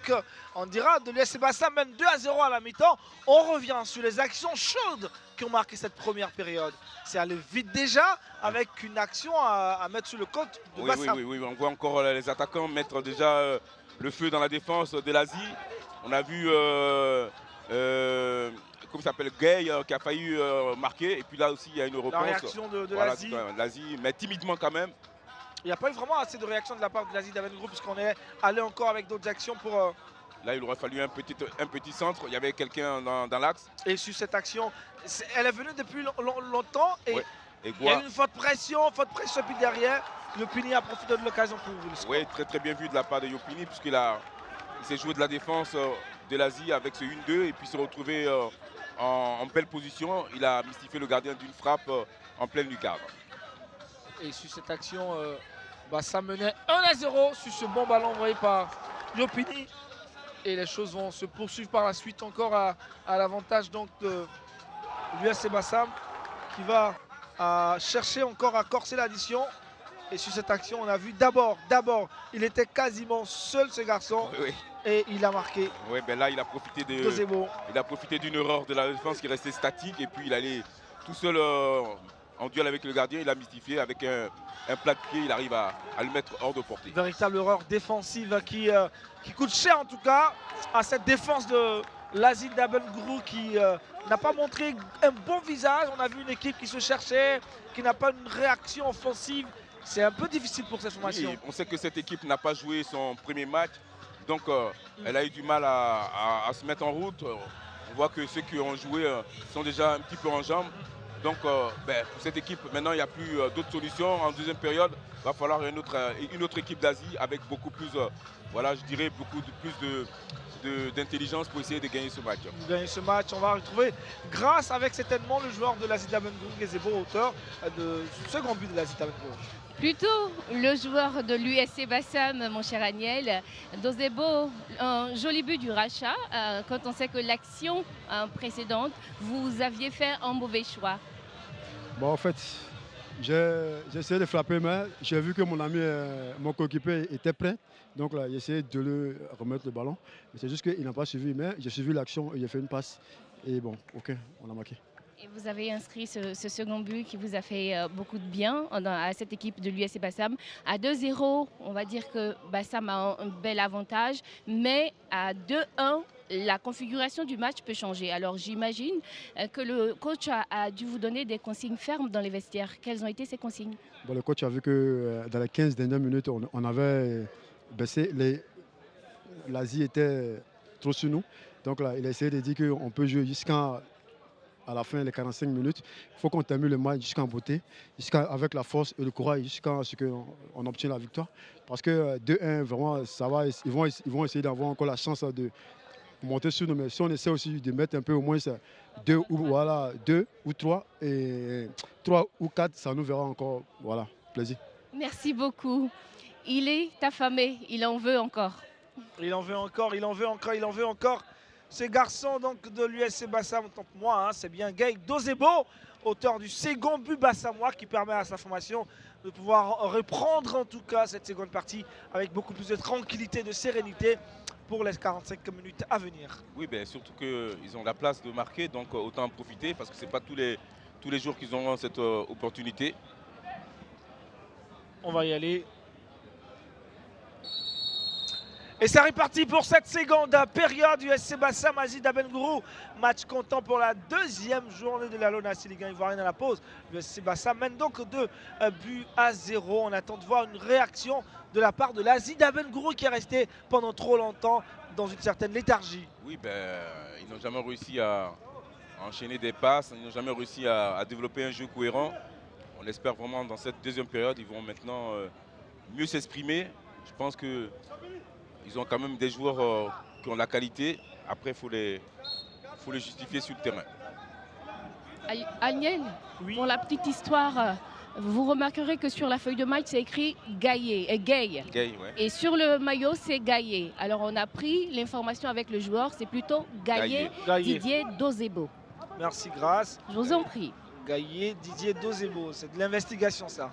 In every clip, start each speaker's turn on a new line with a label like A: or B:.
A: donc, on dira de l'USC Bassam mène 2-0 à la mi-temps. On revient sur les actions chaudes qui ont marqué cette première période. C'est allé vite déjà avec une action à mettre sur le compte de Bassam.
B: Oui, on voit encore les attaquants mettre déjà le feu dans la défense de l'Asie. On a vu, comment s'appelle, Gay qui a failli marquer. Et puis là aussi, il y a une réponse.
A: La réaction de
B: voilà,
A: l'Asie.
B: Mais timidement quand même.
A: Il n'y a pas eu vraiment assez de réaction de la part de l'Asie d'Aven Group puisqu'on est allé encore avec d'autres actions pour...
B: Là, il aurait fallu un petit centre. Il y avait quelqu'un dans l'axe.
A: Et sur cette action, elle est venue depuis longtemps. Et
B: ouais.
A: Il y a eu une faute pression, puis derrière, Yopini a profité de l'occasion pour ouvrir le score.
B: Oui, très bien vu de la part de Yopini puisqu'il s'est joué de la défense de l'Asie avec ce 1-2 et puis se retrouver en belle position. Il a mystifié le gardien d'une frappe en pleine lucarne.
A: Et sur cette action, ça menait 1-0 sur ce bon ballon envoyé par Yopini. Et les choses vont se poursuivre par la suite encore à l'avantage de l'USC Bassam qui va chercher encore à corser l'addition. Et sur cette action, on a vu d'abord, il était quasiment seul ce garçon.
B: Oui.
A: Et il a marqué.
B: Oui, ben là, il a profité d'une erreur de la défense qui restait statique. Et puis, il allait tout seul en duel avec le gardien. Il a mystifié avec un plat de pied. Il arrive à le mettre hors de portée.
A: Véritable erreur défensive qui coûte cher en tout cas à cette défense de l'Asie d'Aben Group qui n'a pas montré un bon visage. On a vu une équipe qui se cherchait, qui n'a pas une réaction offensive. C'est un peu difficile pour cette formation.
B: Oui, on sait que cette équipe n'a pas joué son premier match. Donc, elle a eu du mal à se mettre en route. On voit que ceux qui ont joué sont déjà un petit peu en jambes. Donc, pour cette équipe, maintenant, il n'y a plus d'autres solutions. En deuxième période, il va falloir une autre équipe d'Asie avec beaucoup plus, je dirais, beaucoup plus d'intelligence pour essayer de gagner ce match.
A: On va retrouver, grâce avec certainement le joueur de l'Asie d'Aben Group, Gazebo, auteur de second but de l'Asie d'Aben Group.
C: Plutôt le joueur de l'USC Bassam, mon cher Aniel. Dozebo, un joli but du rachat, quand on sait que l'action précédente, vous aviez fait un mauvais choix.
D: Bon, en fait, j'ai essayé de frapper, mais j'ai vu que mon ami, mon coéquipier était prêt. Donc là, j'ai essayé de lui remettre le ballon. C'est juste qu'il n'a pas suivi, mais j'ai suivi l'action et j'ai fait une passe. Et bon, ok, on a marqué.
C: Et vous avez inscrit ce second but qui vous a fait beaucoup de bien à cette équipe de l'USC Bassam. À 2-0, on va dire que Bassam a un bel avantage, mais à 2-1, la configuration du match peut changer. Alors j'imagine que le coach a dû vous donner des consignes fermes dans les vestiaires. Quelles ont été ces consignes?
D: Bon, le coach a vu que dans les 15 dernières minutes, on avait baissé. L'Asie était trop sur nous. Donc là, il a essayé de dire qu'on peut jouer jusqu'à la fin, les 45 minutes. Il faut qu'on termine le match jusqu'en beauté, avec la force et le courage, jusqu'à ce qu'on obtienne la victoire. Parce que 2-1, vraiment, ça va. Ils vont essayer d'avoir encore la chance de monter sur nous. Mais si on essaie aussi de mettre un peu au moins 2 ou 3, et 3 ou 4, ça nous verra encore. Voilà, plaisir.
C: Merci beaucoup. Il est affamé, il en veut encore.
A: Il en veut encore. Ce garçon donc de l'USC Bassam, autant pour moi, c'est bien Gay Dozebo, auteur du second but bassamois qui permet à sa formation de pouvoir reprendre en tout cas cette seconde partie avec beaucoup plus de tranquillité, de sérénité pour les 45 minutes à venir.
B: Oui, surtout qu'ils ont la place de marquer, donc autant en profiter parce que ce n'est pas tous les jours qu'ils auront cette opportunité.
A: On va y aller. Et c'est reparti pour cette seconde période du SC Bassam Asie d'Aben Group. Match comptant pour la deuxième journée de la LONASS Ligue 1 ivoirienne à la pause. Le SC Bassam mène donc 2-0. On attend de voir une réaction de la part de l'Asie d'Aben Group qui est resté pendant trop longtemps dans une certaine léthargie.
B: Oui, ils n'ont jamais réussi à enchaîner des passes, ils n'ont jamais réussi à développer un jeu cohérent. On espère vraiment dans cette deuxième période, ils vont maintenant mieux s'exprimer. Je pense que ils ont quand même des joueurs qui ont la qualité. Après, il faut les justifier sur le terrain.
C: Aniel, oui. Pour la petite histoire, vous remarquerez que sur la feuille de match, c'est écrit Gay.
B: Ouais.
C: Et sur le maillot, c'est Gaillé. Alors, on a pris l'information avec le joueur, c'est plutôt Gaillé. Didier Dozebo.
A: Merci, Grâce.
C: Je vous en prie.
A: Gaillé, Didier Dozebo. C'est de l'investigation, ça.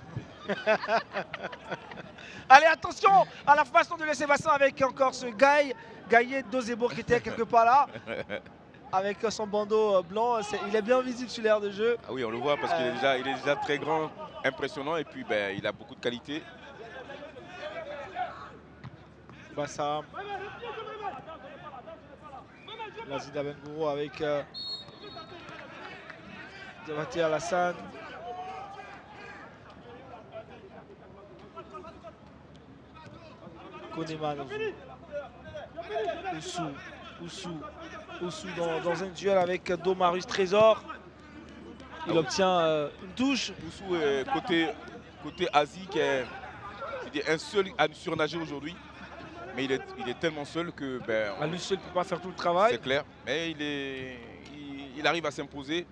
A: Allez, attention à la façon de laisser Bassin avec encore ce Gaillet Dozebo qui était quelque part là. Avec son bandeau blanc, il est bien visible sur l'aire de jeu.
B: Ah oui, on le voit parce qu'il est déjà très grand, impressionnant et puis ben, il a beaucoup de qualité.
A: Bassam. Lazid Abengourou avec Diabaté Alassane. Koneman. Oussou dans un duel avec Domarus Trésor. Il obtient une touche.
B: Oussou est côté Asie qui est un seul à surnager aujourd'hui. Mais il est tellement seul que... Ben,
A: à lui seul ne peut pas faire tout le travail.
B: C'est clair. Mais il arrive à s'imposer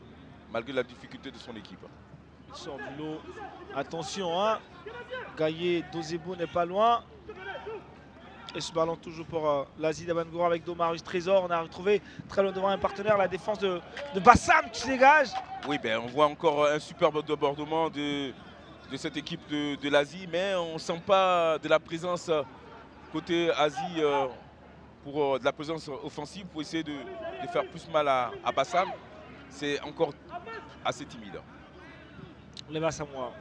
B: malgré la difficulté de son équipe.
A: Il sort du lot. Attention, hein. Gaillet Dozebo n'est pas loin. Et ce ballon toujours pour Lazid Abengourou avec Domarus Trésor. On a retrouvé très loin devant un partenaire la défense de Bassam qui se dégage.
B: Oui, ben, on voit encore un superbe débordement de cette équipe de l'Asie. Mais on ne sent pas de la présence côté Asie pour de la présence offensive pour essayer de faire plus mal à Bassam. C'est encore assez timide.
A: Les Bassamois.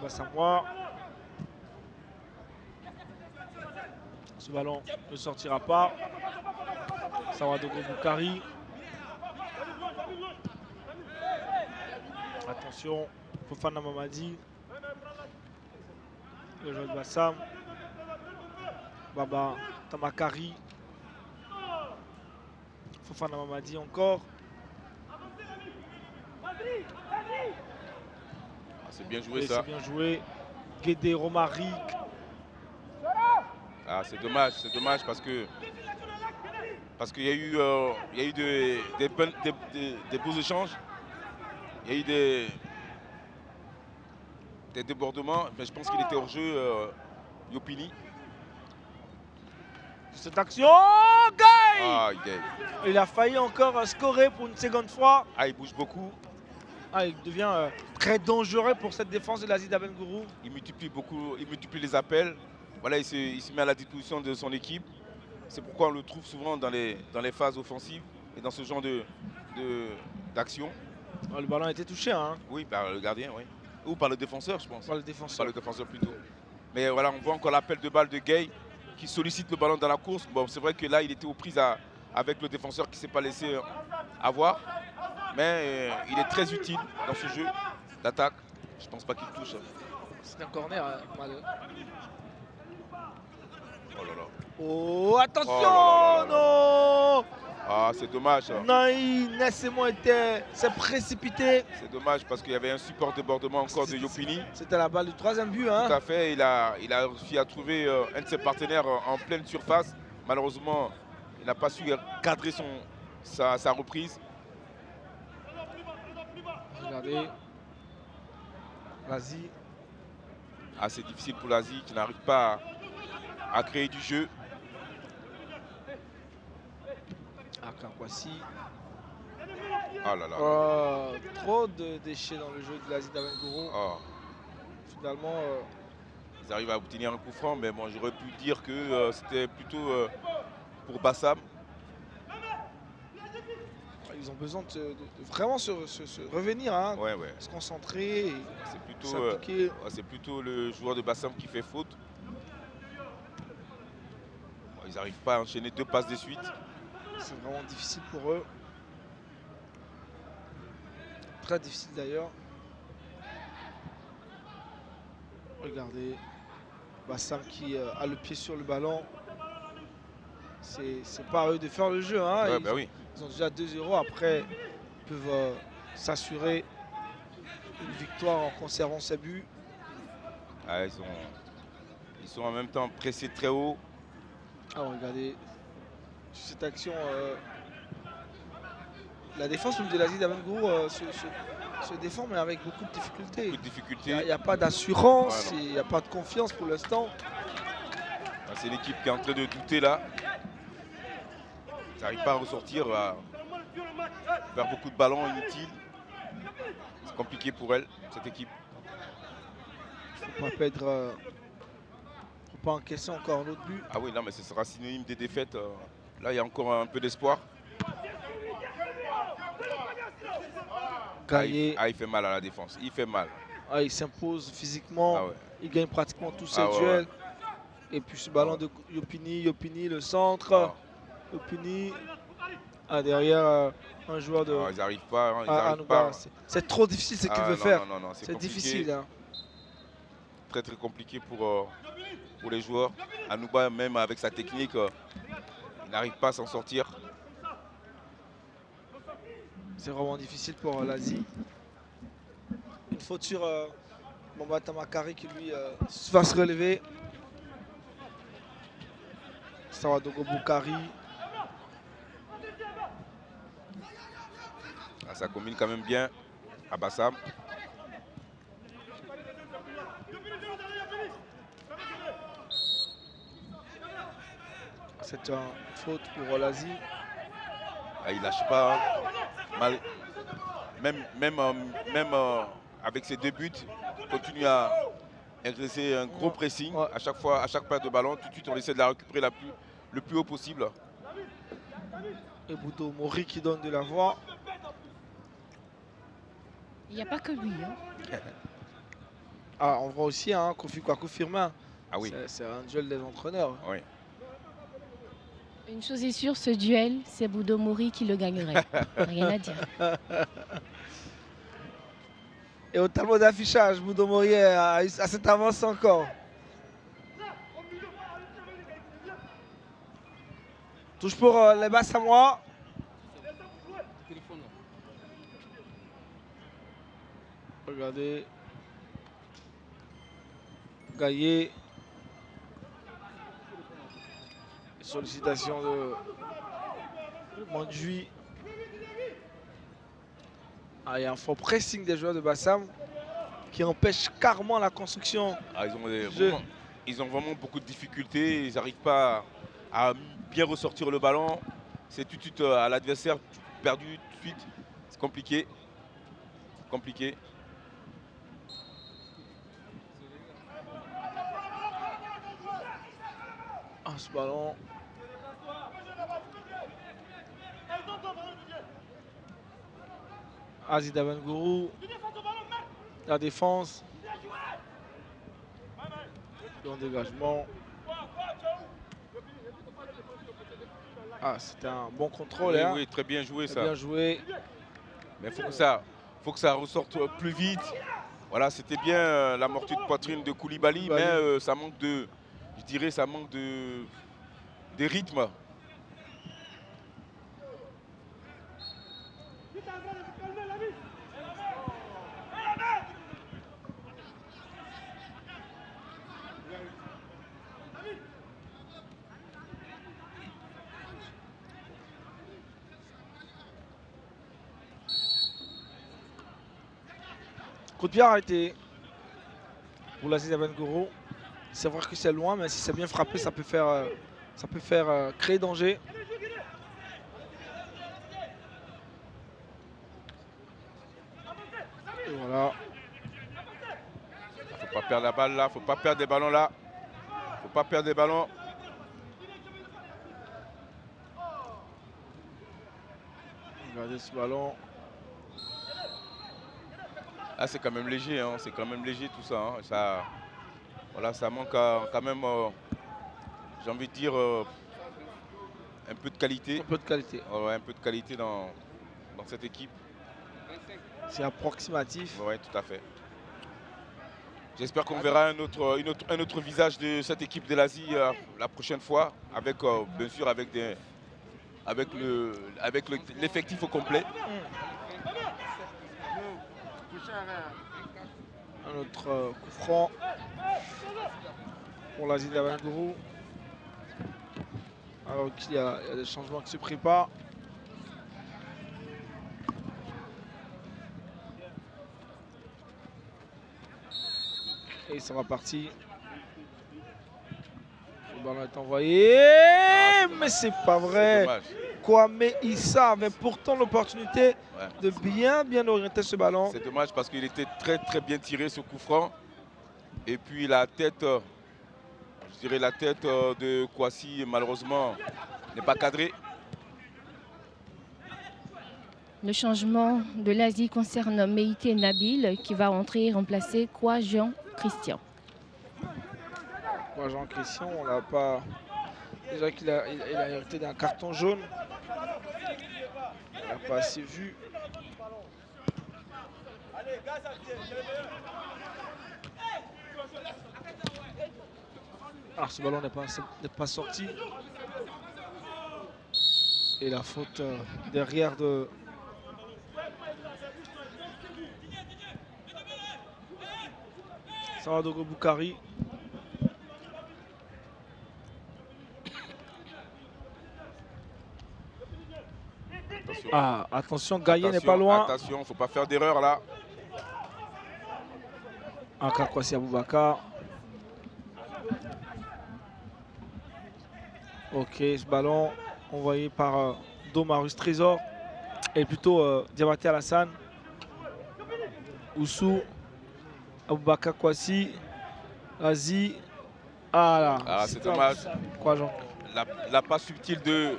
A: Bassamois. Ce ballon ne sortira pas. Sawadogo Boukari. Attention, Fofana Mamadi. Le joueur de Bassam. Baba Tamakari. Fofana Mamadi encore.
B: C'est bien joué.
A: C'est bien joué. Guédé Romaric.
B: Ah, c'est dommage parce qu'il y a eu des beaux échanges. Il y a eu des débordements, mais je pense qu'il était hors jeu, Yopini.
A: Cette action, Gaï
B: Ah,
A: il a failli encore scorer pour une seconde fois.
B: Ah, il bouge beaucoup.
A: Ah, il devient très dangereux pour cette défense de Lazid Abengourou.
B: Il multiplie les appels. Voilà, il se met à la disposition de son équipe. C'est pourquoi on le trouve souvent dans les phases offensives et dans ce genre d'action.
A: Ah, le ballon a été touché, hein.
B: Oui, par le gardien, oui. Ou par le défenseur, je pense.
A: Par le défenseur.
B: Par le défenseur plutôt. Mais voilà, on voit encore l'appel de balle de Gay qui sollicite le ballon dans la course. Bon, c'est vrai que là, il était aux prises avec le défenseur qui ne s'est pas laissé avoir. Mais il est très utile dans ce jeu d'attaque. Je ne pense pas qu'il touche.
A: C'est un corner, mal.
B: Oh là là.
A: Oh, attention,
B: Oh là là là là.
A: non.
B: Ah, c'est dommage.
A: Naï, Nessemo s'est précipité.
B: C'est dommage parce qu'il y avait un support débordement encore de Yopini.
A: C'était la balle du troisième but, hein.
B: Tout à fait. Il a réussi à trouver un de ses partenaires en pleine surface. Malheureusement, il n'a pas su cadrer sa reprise.
A: Regardez. L'Asie.
B: Assez difficile pour l'Asie qui n'arrive pas à créer du jeu.
A: Akakwasi.
B: Oh là là.
A: Oh, trop de déchets dans le jeu de Lazid Abengourou.
B: Oh.
A: Finalement,
B: ils arrivent à obtenir un coup franc, mais bon, j'aurais pu dire que c'était plutôt pour Bassam.
A: ils ont besoin de vraiment se revenir, hein,
B: Ouais, ouais.
A: se concentrer.
B: C'est plutôt le joueur de Bassam qui fait faute. Bon, ils n'arrivent pas à enchaîner 2 passes de suite.
A: C'est vraiment difficile pour eux. Très difficile d'ailleurs. Regardez, Bassam qui a le pied sur le ballon. C'est pas à eux de faire le jeu, hein.
B: Ouais, bah oui.
A: Ils ont déjà 2-0. Après, ils peuvent s'assurer une victoire en conservant ses buts.
B: Ah, ils sont en même temps pressés très haut.
A: Alors regardez, sur cette action, la défense de Lazid Abengourou se défend, mais avec beaucoup de difficultés.
B: Beaucoup de difficultés.
A: Il n'y a pas d'assurance, il n'y a pas de confiance pour l'instant.
B: C'est l'équipe qui est en train de douter là. Ils n'arrivent pas à ressortir, à faire beaucoup de ballons inutiles. C'est compliqué pour elle, cette équipe.
E: faut pas perdre, faut pas encaisser encore un autre but.
B: Ah oui, non, mais ce sera synonyme des défaites. Là, il y a encore un peu d'espoir.
E: Gaillé,
B: Ah, il fait mal à la défense. Il fait mal.
E: il s'impose physiquement.
B: Ah ouais.
E: Il gagne pratiquement tous ses
B: Ah ouais,
E: duels.
B: ouais.
E: Et puis ce ballon de Yopini, le centre.
B: Ah.
E: Yopini. Derrière un joueur de
B: Ils n'arrivent pas. Ils
E: Anouba.
B: arrivent pas.
E: C'est trop difficile ce qu'il veut
B: non,
E: faire.
B: Non,
E: C'est
B: compliqué.
E: difficile. Hein.
B: Très compliqué pour les joueurs. Anouba, même avec sa technique, il n'arrive pas à s'en sortir.
E: C'est vraiment difficile pour l'Asie. Une faute sur Mambata Makari qui lui va se relever. Sawadogo Boukari.
B: Ça combine quand même bien à Bassam.
E: C'est une faute pour l'Asie.
B: Il lâche pas. Hein. Même avec ses deux buts, il continue à exercer un gros pressing. Ouais. À chaque perte de ballon, tout de suite on essaie de la récupérer le plus haut possible.
E: Et Boudo Mori qui donne de la voix.
C: Il n'y a pas que lui. Hein.
E: On voit aussi Kofi Kwaku Firmin.
B: Ah oui.
E: C'est un duel des entraîneurs.
B: Oui.
C: Une chose est sûre, ce duel, c'est Boudo Mori qui le gagnerait. Rien à dire.
E: Et au tableau d'affichage, Boudo Mori a cette avance encore. Touche pour les Bassamois. Regardez. Gaillé. Sollicitation de Mandjoui. Il y a un fort pressing des joueurs de Bassam qui empêche carrément la construction.
B: Ils ont vraiment beaucoup de difficultés. Ils n'arrivent pas à bien ressortir le ballon. C'est tout de suite à l'adversaire perdu tout de suite. C'est compliqué. Compliqué.
E: Ce ballon. Aziz Dabangourou. La défense. Le dégagement. C'était un bon contrôle.
B: Oui, oui, très bien joué ça.
E: Bien joué.
B: Mais faut que ça ressorte plus vite. Voilà, c'était bien l'amorti de poitrine de Koulibaly, mais ça manque de, je dirais, ça manque de rythme.
E: Coup de pied arrêté pour l'Aziz Dabangourou. C'est vrai que c'est loin, mais si c'est bien frappé, ça peut faire créer danger. Et voilà.
B: Faut pas perdre la balle là, faut pas perdre des ballons là. Faut pas perdre des ballons.
E: Regardez ce ballon.
B: Ah, c'est quand même léger, hein. C'est quand même léger tout ça. Hein. Voilà, ça manque quand même, j'ai envie de dire, un peu de qualité.
E: Un peu de qualité.
B: Ouais, un peu de qualité dans cette équipe.
E: C'est approximatif.
B: Oui, tout à fait. J'espère qu'on verra un autre visage de cette équipe de l'Asie la prochaine fois, avec bien sûr avec l'effectif au complet.
E: Un autre coup franc pour l'Aziz Dabangourou. Alors qu'il y a des changements qui se préparent. Et ça va partir. Le ballon est envoyé. Mais c'est pas vrai. Kwame Issa avait pourtant l'opportunité de bien orienter ce ballon.
B: C'est dommage parce qu'il était très bien tiré ce coup franc. Et puis la tête, je dirais la tête de Kouassi, malheureusement, n'est pas cadrée.
C: Le changement de l'Asie concerne Meïté Nabil qui va entrer et remplacer Kwa Jean Christian.
E: Kwa Jean Christian, on l'a pas. Déjà qu'il a, il a hérité d'un carton jaune. On l'a pas assez vu. Alors ce ballon n'est pas sorti. Et la faute derrière de Saradogo Boukari.
B: Attention.
E: Ah, attention, Gaillé n'est pas loin.
B: Attention, il ne faut pas faire d'erreur là.
E: Encore Kouassi Aboubakar. Ok, ce ballon envoyé par Domarus Trésor. Et plutôt Diabaté Alassane. Oussou. Aboubakar Kouassi. Azi. Ah là.
B: Ah, c'est dommage.
E: Quoi, Jean?
B: La passe subtile de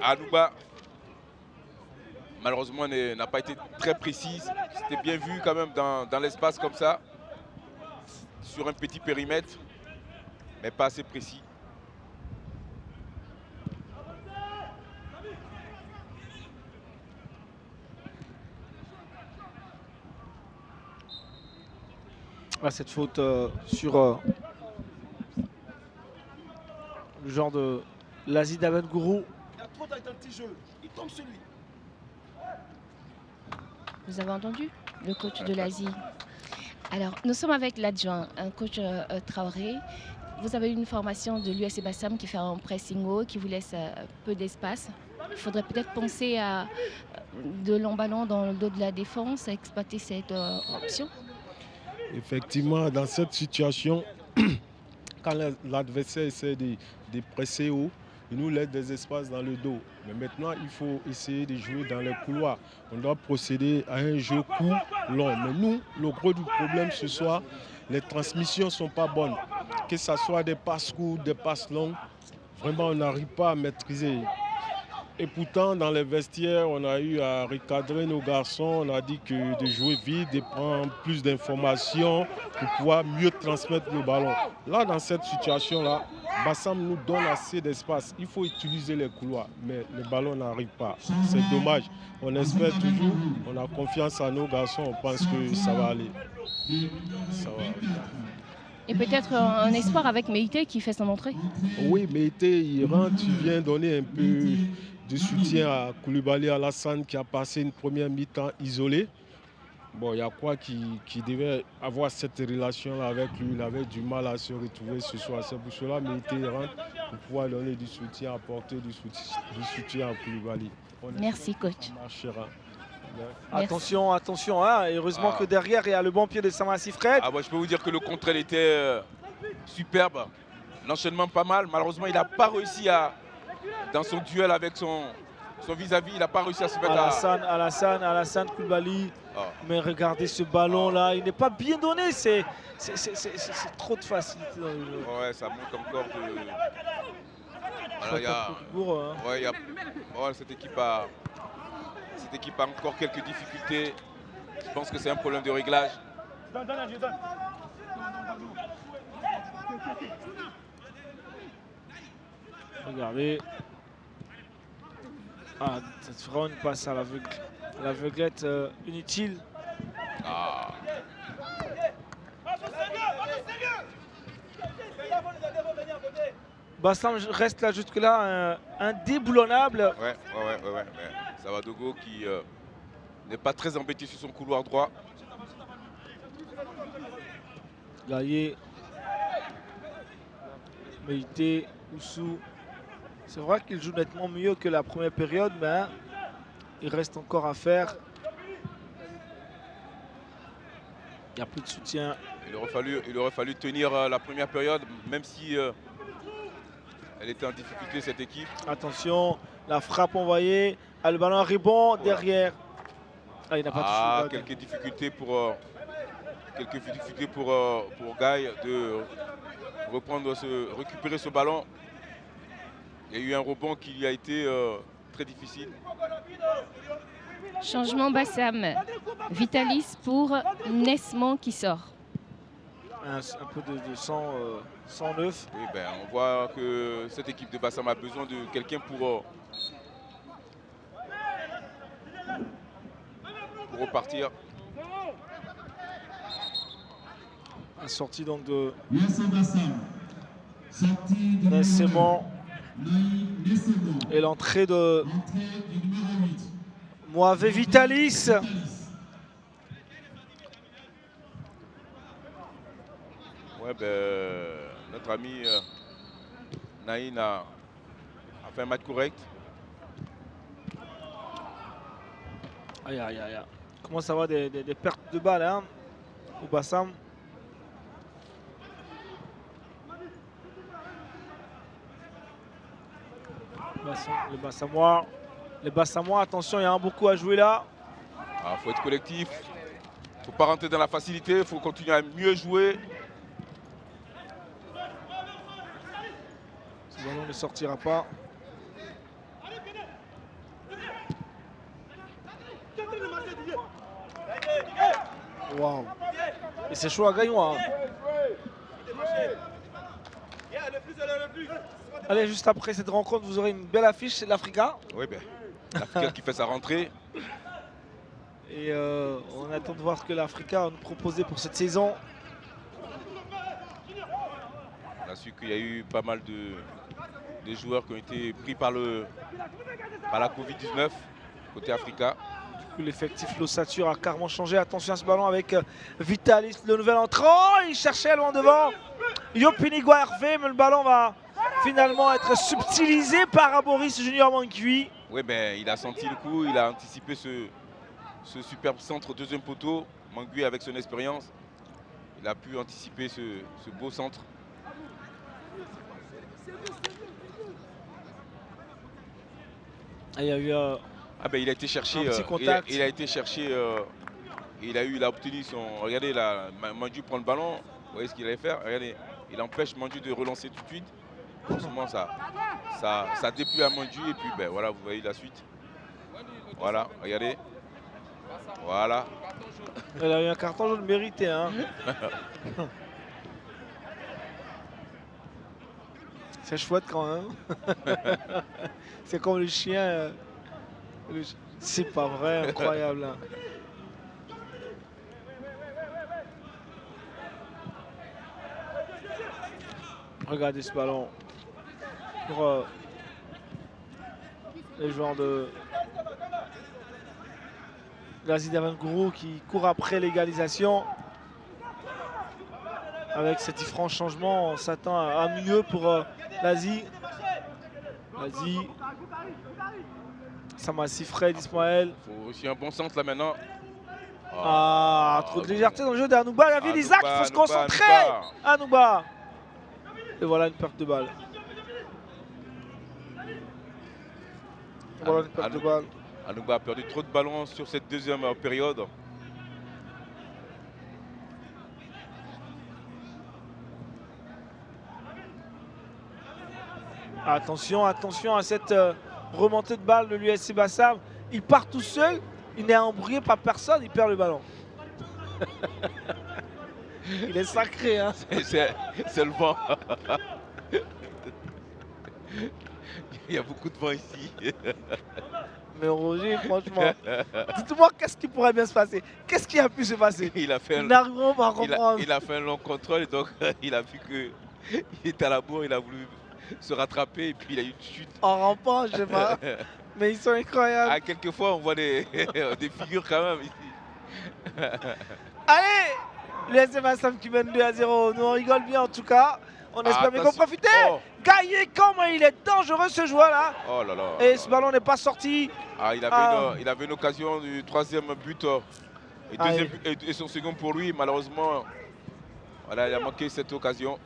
B: Anouba, malheureusement, n'a pas été très précise. C'était bien vu quand même dans l'espace comme ça, sur un petit périmètre, mais pas assez précis.
E: Ah, cette faute sur le genre de l'Asie d'Aben Gourou.
F: Il y a trop dans le petit jeu. Il tombe sur lui.
C: Vous avez entendu le coach de l'Asie. Alors, nous sommes avec l'adjoint, un coach Traoré. Vous avez une formation de l'USC Bassam qui fait un pressing haut, qui vous laisse peu d'espace. Il faudrait peut-être penser à de longs ballons dans le dos de la défense, à exploiter cette option.
G: Effectivement, dans cette situation, quand l'adversaire essaie de presser haut, il nous laisse des espaces dans le dos. Mais maintenant, il faut essayer de jouer dans les couloirs. On doit procéder à un jeu court, long. Mais nous, le gros du problème ce soir, les transmissions ne sont pas bonnes. Que ce soit des passes courtes, des passes longues, vraiment, on n'arrive pas à maîtriser. Et pourtant, dans les vestiaires, on a eu à recadrer nos garçons. On a dit que de jouer vite, de prendre plus d'informations pour pouvoir mieux transmettre le ballon. Là, dans cette situation-là, Bassam nous donne assez d'espace. Il faut utiliser les couloirs, mais le ballon n'arrive pas. C'est dommage. On espère toujours, on a confiance à nos garçons, on pense que ça va aller. Ça va.
C: Et peut-être un espoir avec Meïté qui fait son entrée.
G: Oui, Meïté, il rentre, il vient donner un peu de soutien à Koulibaly Alassane qui a passé une première mi-temps isolée. Bon, il y a quoi qui devait avoir cette relation-là avec lui. Il avait du mal à se retrouver ce soir. C'est pour cela Meïté rentre pour pouvoir donner du soutien, apporter du soutien à Koulibaly.
C: Merci, coach.
G: Marchera.
E: Attention, attention. Hein. Heureusement que derrière, il y a le bon pied de Samassi Fred.
B: Ah, bah, je peux vous dire que le contrôle était superbe. L'enchaînement pas mal. Malheureusement, il n'a pas réussi dans son duel avec son vis-à-vis, il n'a pas réussi à se mettre
E: Alassane Koulibaly. Oh. Mais regardez ce ballon-là, il n'est pas bien donné. C'est trop de facilité dans le jeu.
B: Ouais, ça manque encore de... Voilà, cette équipe a encore quelques difficultés. Je pense que c'est un problème de réglage.
E: Regardez. Ah, cette fera une passe à l'aveuglette inutile.
B: Ah.
E: Bassam reste là jusque-là indéboulonnable.
B: Ouais. Saradogo qui n'est pas très embêté sur son couloir droit.
E: Gaillé. Meïté, Oussou. C'est vrai qu'il joue nettement mieux que la première période, mais il reste encore à faire. Il n'y a plus de soutien.
B: Il aurait fallu tenir la première période, même si elle était en difficulté, cette équipe.
E: Attention, la frappe envoyée. Ah, le ballon rebond derrière. Ah, il n'a pas touché.
B: Quelques difficultés pour Guy de récupérer ce ballon. Il y a eu un rebond qui a été très difficile.
C: Changement Bassam. Vitalis pour Nesman qui sort.
E: Un peu de sang, 109.
B: Oui, ben, on voit que cette équipe de Bassam a besoin de quelqu'un pour repartir.
E: La sortie donc de Nesman. Et l'entrée de Moave Vitalis.
B: Ouais, ben, notre ami Naïn a fait un match correct.
E: Aïe, aïe, aïe. Comment ça va des pertes de balles hein, au Bassam. Les Bassamois, attention, il y a beaucoup à jouer là.
B: Il faut être collectif. Il ne faut pas rentrer dans la facilité. Il faut continuer à mieux jouer.
E: Ce ballon ne sortira pas. Waouh. Et c'est chaud à Gaïoua. Allez, juste après cette rencontre, vous aurez une belle affiche, c'est l'Africa.
B: Oui, ben, l'Africa qui fait sa rentrée.
E: Et on attend de voir ce que l'Africa a nous proposé pour cette saison.
B: On a su qu'il y a eu pas mal de joueurs qui ont été pris par la Covid-19 côté Africa.
E: L'effectif l'ossature a carrément changé. Attention à ce ballon avec Vitalis, le nouvel entrant. Il cherchait loin devant Yopini Hervé, mais le ballon va finalement être subtilisé par Aboris Junior Mangui.
B: Oui, ben, il a senti le coup, il a anticipé ce superbe centre deuxième poteau. Mangui, avec son expérience, il a pu anticiper ce beau centre.
E: Il y a eu
B: il a été cherché.
E: Un petit contact.
B: Il a été cherché. Il a obtenu son. Regardez là, Mandu prend le ballon. Vous voyez ce qu'il allait faire. Regardez, il empêche Mandu de relancer tout de suite. Forcément, ça déplie à Mandu et puis ben voilà, vous voyez la suite. Voilà, regardez. Voilà.
E: Il a eu un carton jaune mérité. Hein. C'est chouette quand même. C'est comme le chien. C'est pas vrai, incroyable. Hein. Regardez ce ballon. Pour les joueurs de l'Asie d'Avangourou qui court après l'égalisation. Avec cet franc changement, on s'attend à mieux pour l'Asie. L'Asie. Samassi Fred, Ismaël.
B: Il faut aussi un bon centre là maintenant.
E: Trop de légèreté dans le jeu d'Anouba. David Isaac, il faut se concentrer. Anouba. Et voilà une perte de balle. Voilà une perte de balle.
B: Anouba a perdu trop de ballons sur cette deuxième période.
E: Attention, attention à cette remontée de balle de l'USC Bassam. Il part tout seul, il n'est embrouillé par personne, il perd le ballon. Il est sacré, hein.
B: C'est le vent. Il y a beaucoup de vent ici.
E: Mais Roger, franchement, dites-moi qu'est-ce qui pourrait bien se passer. Qu'est-ce qui a pu se passer?
B: Il a fait
E: n'arriverons pas à comprendre.
B: Il a fait un long contrôle et donc il a vu qu'il était à la bourre, il a voulu se rattraper et puis il a eu une chute.
E: En rampant, je sais pas. Mais ils sont incroyables.
B: Quelquefois on voit des figures quand même ici.
E: Allez, l'USC Bassam qui mène 2-0. Nous on rigole bien en tout cas. On espère bien qu'on profite. Gaillé, comment il est dangereux ce joueur là.
B: Oh là là.
E: Et ce ballon n'est pas sorti.
B: Il avait une occasion du troisième but et son second pour lui. Malheureusement, voilà, il a manqué cette occasion.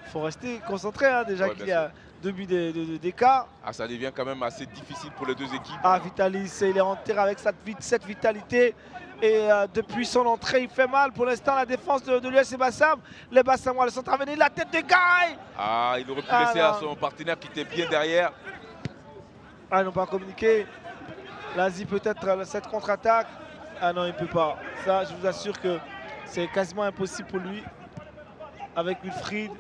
E: Il faut rester concentré hein, déjà qu'il y a 2 buts d'écart.
B: Ah, ça devient quand même assez difficile pour les deux équipes.
E: Ah, Vitalis, il est rentré avec cette vitalité. Et depuis son entrée, il fait mal. Pour l'instant, la défense de l'USC Bassam. Les Bassamois le sont intervenus. La tête de Guy.
B: Ah, il aurait pu laisser à son partenaire qui était bien derrière.
E: Ah, ils n'ont pas communiqué. L'Asie peut-être cette contre-attaque. Ah non, il ne peut pas. Ça, je vous assure que c'est quasiment impossible pour lui. Avec Wilfried.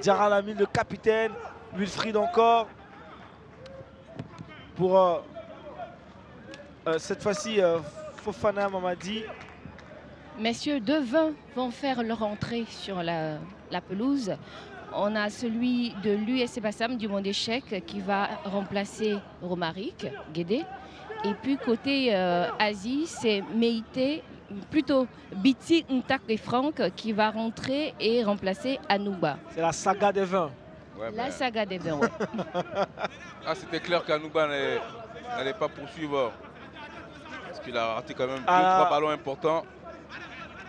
E: Diarra Lamine, le capitaine. Wilfried encore. Pour cette fois-ci, Fofana Mamadi.
C: Messieurs, 2-20 vont faire leur entrée sur la pelouse. On a celui de l'USC Bassam du monde échec qui va remplacer Romaric Guédé. Et puis côté Asie, c'est Meïté, plutôt Biti Ntak et Franck qui va rentrer et remplacer Anouba.
E: C'est la saga des 20.
B: Ouais,
C: La saga des 20, ouais.
B: Ah, c'était clair qu'Anouba n'allait pas poursuivre. Parce qu'il a raté quand même 2-3 ballons importants.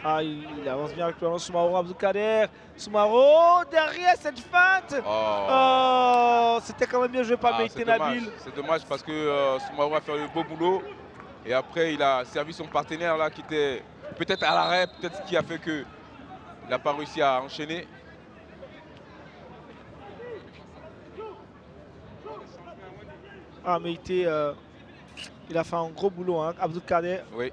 E: Ah, il avance bien avec le ballon. Soumaro Abdoukader. Soumaro derrière cette feinte. Oh, c'était quand même bien joué par Meïté Nabil.
B: C'est dommage parce que Soumaro a fait le beau boulot. Et après, il a servi son partenaire là qui était peut-être à l'arrêt, peut-être ce qui a fait qu'il n'a pas réussi à enchaîner.
E: Ah, Meïté, il a fait un gros boulot, hein, Abdoukader.
B: Oui.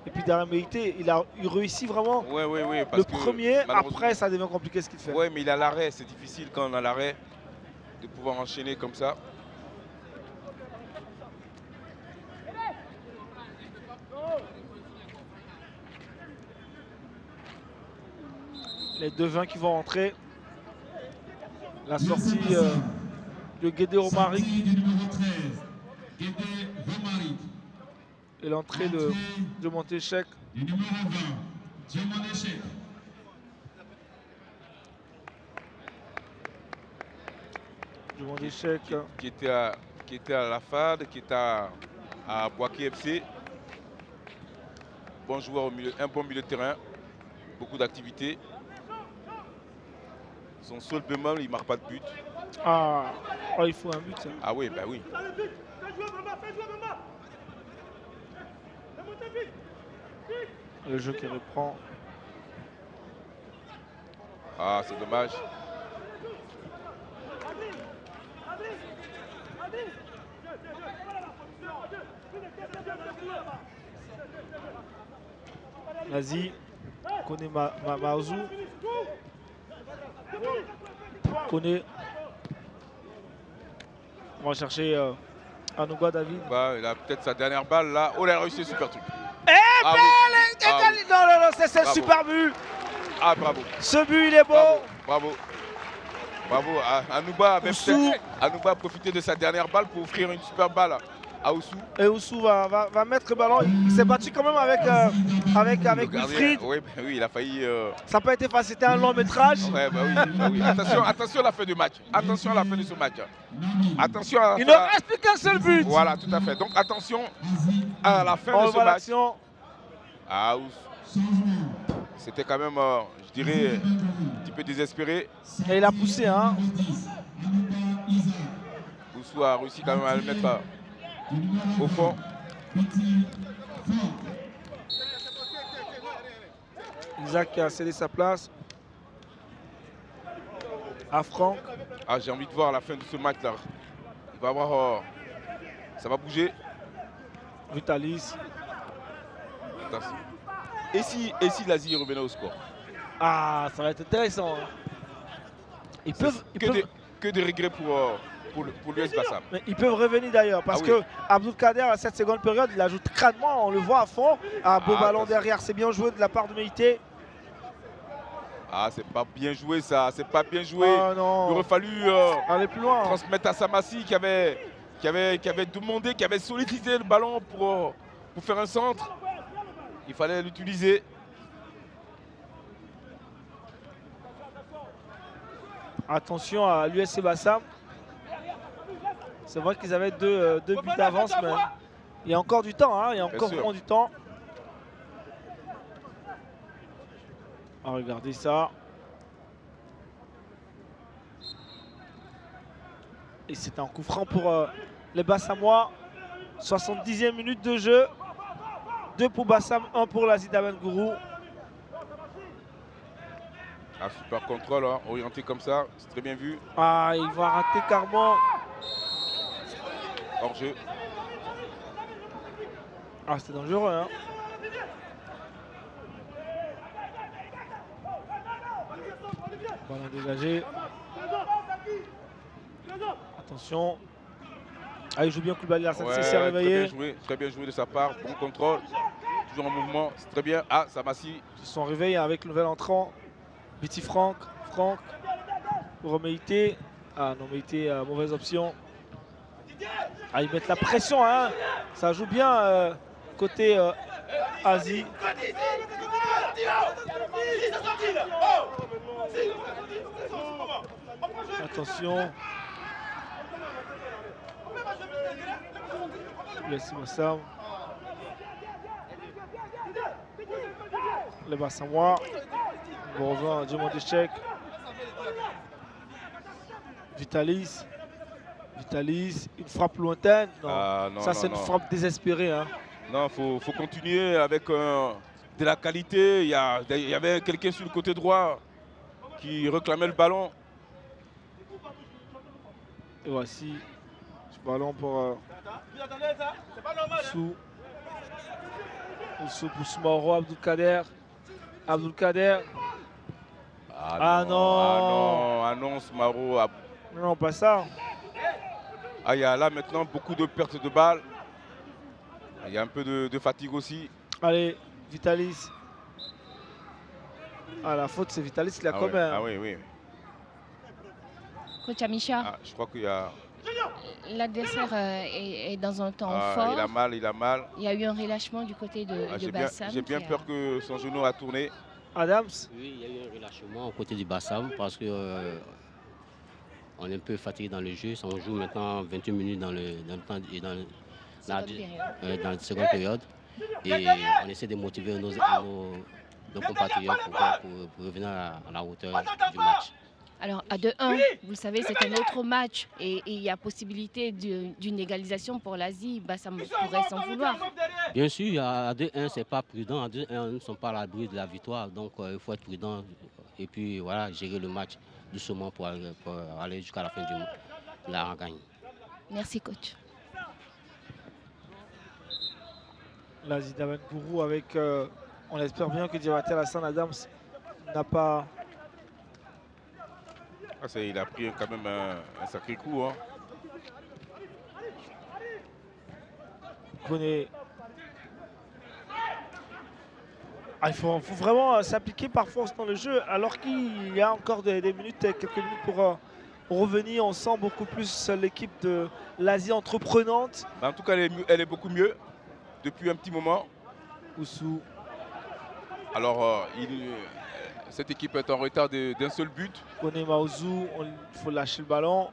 E: Et puis derrière Meïté, il réussit vraiment
B: parce
E: le premier. Après, ça devient compliqué ce qu'il fait.
B: Oui, mais il a l'arrêt. C'est difficile quand on a l'arrêt de pouvoir enchaîner comme ça.
E: Les 2-20 qui vont rentrer. La sortie de Guédé Romaric. Et l'entrée de Montéchec. De Montéchec.
B: Qui était à la FAD, qui était à Boaké FC. Bon joueur au milieu, un bon milieu de terrain. Beaucoup d'activités. Son seul bémol, il ne marque pas de but.
E: Ah, oh, il faut un but. Ça.
B: Ah oui, bah oui.
E: Le jeu qui reprend.
B: Ah, c'est dommage.
E: Vas-y, connaît Maouzou. Connaît. On va chercher Anouba David.
B: Bah, il a peut-être sa dernière balle là. Oh, il a réussi, super truc.
E: Ah, oui. Non, c'est un super but.
B: Ah, bravo.
E: Ce but, il est beau.
B: Bravo. Anouba a profité de sa dernière balle pour offrir une super balle à Oussou.
E: Et Oussou va mettre le ballon. Il s'est battu quand même avec Wilfried.
B: Oui, il a failli.
E: Ça n'a pas été facile, c'était un long métrage.
B: Ouais, oui. Attention à la fin du match. Attention à la fin de ce match. Attention à
E: il ne reste plus qu'un seul but.
B: Voilà, tout à fait. Donc attention à la fin de ce match. Ah, c'était quand même, je dirais, un petit peu désespéré.
E: Et il a poussé, hein.
B: Oussou a réussi quand même à le mettre au fond.
E: Isaac qui a cédé sa place à Franck.
B: Ah, j'ai envie de voir la fin de ce match là. Il va avoir, ça va bouger.
E: Vitalis.
B: Attention. Et si l'Asie revenait au score?
E: Ah, ça va être intéressant.
B: Que de regrets pour l'US Bassam.
E: Mais ils peuvent revenir d'ailleurs parce que Abdoukader à cette seconde période, il ajoute crânement, on le voit à fond. Un beau ballon derrière, c'est bien joué de la part de Meïté.
B: Ah, c'est pas bien joué ça, c'est pas bien joué.
E: Oh, non.
B: Il aurait fallu
E: aller plus loin.
B: Transmettre à Samassi qui avait demandé, qui avait sollicité le ballon pour faire un centre. Il fallait l'utiliser.
E: Attention à l'USC Bassam. C'est vrai qu'ils avaient deux buts d'avance, mais il y a encore du temps. Hein, il y a encore vraiment du temps. Ah, regardez ça. Et c'est un coup franc pour les Bassamois. 70e minute de jeu. 2 pour Bassam, 1 pour l'Asie d'Abengourou.
B: Un super contrôle, hein, orienté comme ça, c'est très bien vu.
E: Ah, il va rater Carman.
B: Hors jeu.
E: Ah, c'était dangereux, hein. Ballon dégagé. Attention. Ah, il joue bien Koulibaly, Hassan
B: Ouais,
E: Sessi a réveillé.
B: très bien joué de sa part, bon contrôle. Toujours en mouvement, c'est très bien. Ah, Samassi.
E: Ils sont réveillés avec le nouvel entrant. Biti Franck. Franck. Pour Meïté. Ah non, Meïté, mauvaise option. Ah, ils mettent la pression, hein. Ça joue bien côté Asie. Attention. Yassi Bassam. Les Bassamois. On revient à Diamant d'échec. Vitalis. Vitalis, une frappe lointaine. Non.
B: Ah, non,
E: ça, c'est une frappe désespérée. Hein.
B: Non, faut continuer avec de la qualité. Il y avait quelqu'un sur le côté droit qui réclamait le ballon.
E: Et voici ce ballon pour Oussou pour Soumaro, Abdoulkader. Abdoulkader. Ah non.
B: Ah non, Soumaro.
E: Non, pas ça.
B: Ah, il y a là maintenant beaucoup de pertes de balles. Il y a un peu de fatigue aussi.
E: Allez, Vitalis. Ah, la faute, c'est Vitalis qui l'a quand même.
B: Ah oui.
C: Coach Amisha,
B: Ah, je crois qu'il y a...
C: l'adversaire est dans un temps fort.
B: Il a mal.
C: Il y a eu un relâchement du côté de Bassam.
B: J'ai bien peur que son genou a tourné.
E: Adams.
H: Oui, il y a eu un relâchement au côté du Bassam parce que on est un peu fatigué dans le jeu. On joue maintenant 28 minutes dans le temps et dans la seconde période. Et on essaie de motiver nos compatriotes pour revenir à la hauteur du match.
C: Alors à 2-1, vous le savez, c'est un autre match et il y a possibilité d'une égalisation pour l'Asie. Bassam pourrait s'en vouloir.
H: Bien sûr, à 2-1, ce n'est pas prudent. À 2-1, nous ne sommes pas à l'abri de la victoire. Donc il faut être prudent et puis voilà, gérer le match doucement pour aller jusqu'à la fin de la rengagne.
C: Merci coach.
E: L'Asie d'Abengourou avec, on espère bien que Diabatel Hassan Adams n'a pas...
B: Ah, il a pris quand même un sacré coup. Hein.
E: Ah, il faut vraiment s'appliquer par force dans le jeu, alors qu'il y a encore quelques minutes pour revenir. On sent beaucoup plus l'équipe de l'Asie entreprenante.
B: En tout cas, elle est beaucoup mieux depuis un petit moment.
E: Oussou.
B: Alors, cette équipe est en retard d'un seul but.
E: Kone Maouzou, il faut lâcher le ballon.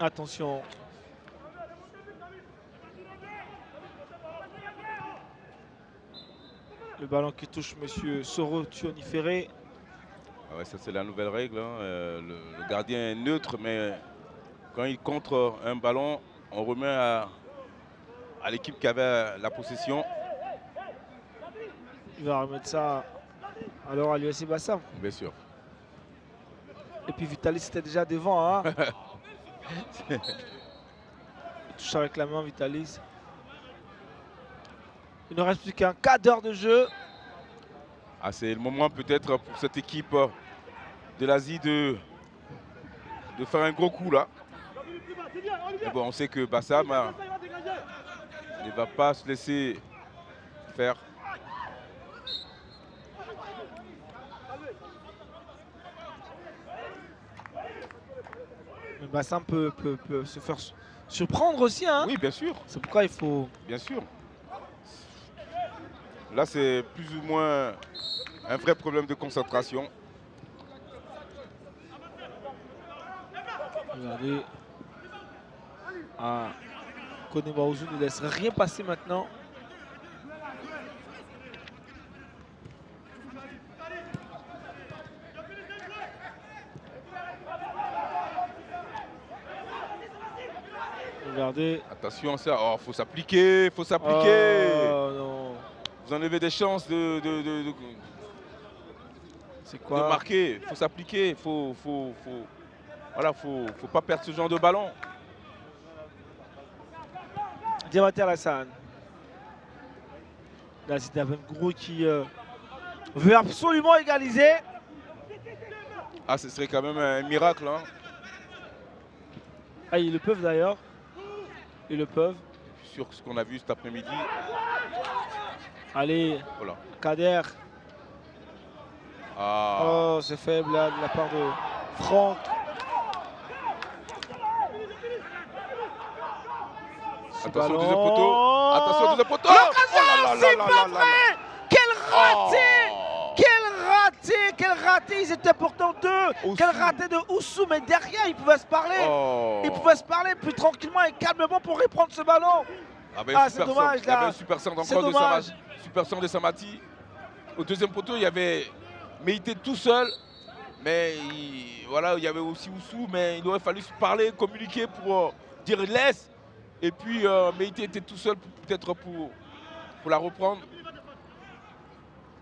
E: Attention. Le ballon qui touche monsieur Soro Tioniféré.
B: Ah ouais, ça c'est la nouvelle règle. Hein. Le gardien est neutre, mais quand il contre un ballon, on remet à l'équipe qui avait la possession.
E: Il va remettre ça alors à l'USC Bassam.
B: Bien sûr.
E: Et puis Vitalis était déjà devant. Hein. Il touche avec la main Vitalis. Il ne reste plus qu'un quart d'heure de jeu.
B: Ah, c'est le moment peut-être pour cette équipe de l'Asie de faire un gros coup là. Mais bon, on sait que Bassam ne va pas se laisser faire.
E: Mais Bassam peut se faire surprendre aussi. Hein.
B: Oui, bien sûr.
E: C'est pourquoi il faut...
B: Bien sûr. Là, c'est plus ou moins un vrai problème de concentration.
E: Regardez. Ah. Kone Maouzou ne laisse rien passer maintenant. Regardez.
B: Attention, ça. Oh, faut s'appliquer, faut s'appliquer.
E: Oh non.
B: Vous en avez des chances de
E: C'est quoi?
B: marquer. Faut s'appliquer. Voilà, faut pas perdre ce genre de ballon.
E: Diabaté Alassane. Là, c'est Daven Gourou qui veut absolument égaliser.
B: Ah, ce serait quand même un miracle. Hein.
E: Ah, ils le peuvent d'ailleurs. Ils le peuvent.
B: Sur ce qu'on a vu cet après-midi.
E: Allez,
B: Voilà.
E: Kader.
B: Ah.
E: Oh, c'est faible là, de la part de Franck.
B: Attention au
E: ballon.
B: deuxième poteau. Attention au deuxième poteau.
E: L'occasion, c'est pas vrai. Quel raté!
B: Oh.
E: Quel raté! Quel raté! Ils étaient pourtant deux.
B: Oussou.
E: Quel raté de Oussou, mais derrière, ils pouvaient se parler.
B: Oh.
E: Ils pouvaient se parler plus tranquillement et calmement pour reprendre ce ballon.
B: Ah, ben,
E: Ah,
B: super
E: c'est dommage,
B: centre. Il y avait
E: là.
B: un super centre
E: C'est
B: encore de
E: dommage.
B: Samati. Super centre de Samati. Au deuxième poteau, il y avait Meïté tout seul. Mais voilà, il y avait aussi Oussou. Mais il aurait fallu se parler, communiquer pour dire laisse. Et puis Meïté était tout seul peut-être pour la reprendre.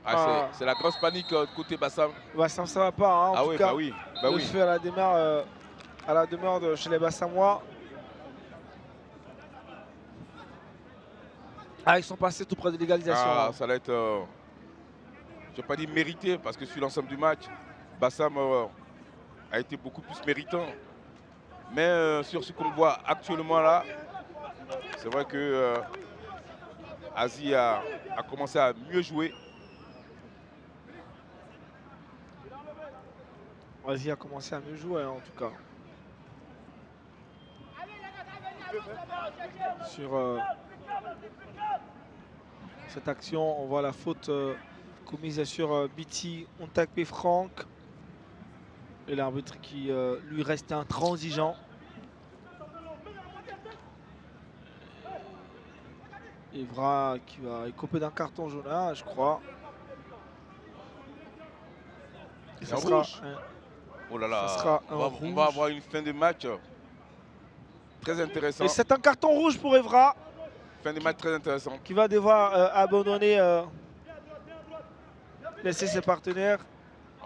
B: Ah,
E: Ah.
B: C'est la grosse panique côté Bassam.
E: Bah, ça ne va pas. Hein, en
B: Ah
E: tout
B: oui,
E: cas,
B: bah oui. Bah
E: le
B: oui.
E: feu à la demeure de chez les Bassamois. Ah, ils sont passés tout près de l'égalisation.
B: Ah,
E: hein.
B: ça va être, je ne vais pas dire mérité, parce que sur l'ensemble du match, Bassam a été beaucoup plus méritant. Mais sur ce qu'on voit actuellement là, c'est vrai que Asie a commencé à mieux jouer.
E: Asie a commencé à mieux jouer, en tout cas. Sur cette action, on voit la faute commise sur Biti Ontakpe Franck. Et l'arbitre qui lui reste intransigeant. Evra qui va écoper d'un carton jaune, je crois. Et ça
B: Un
E: sera
B: rouge. Oh là là,
E: ça sera un
B: on va
E: rouge.
B: avoir une fin de match très intéressante.
E: Et c'est un carton rouge pour Evra
B: Fin de match très intéressante.
E: qui va devoir abandonner, laisser ses partenaires.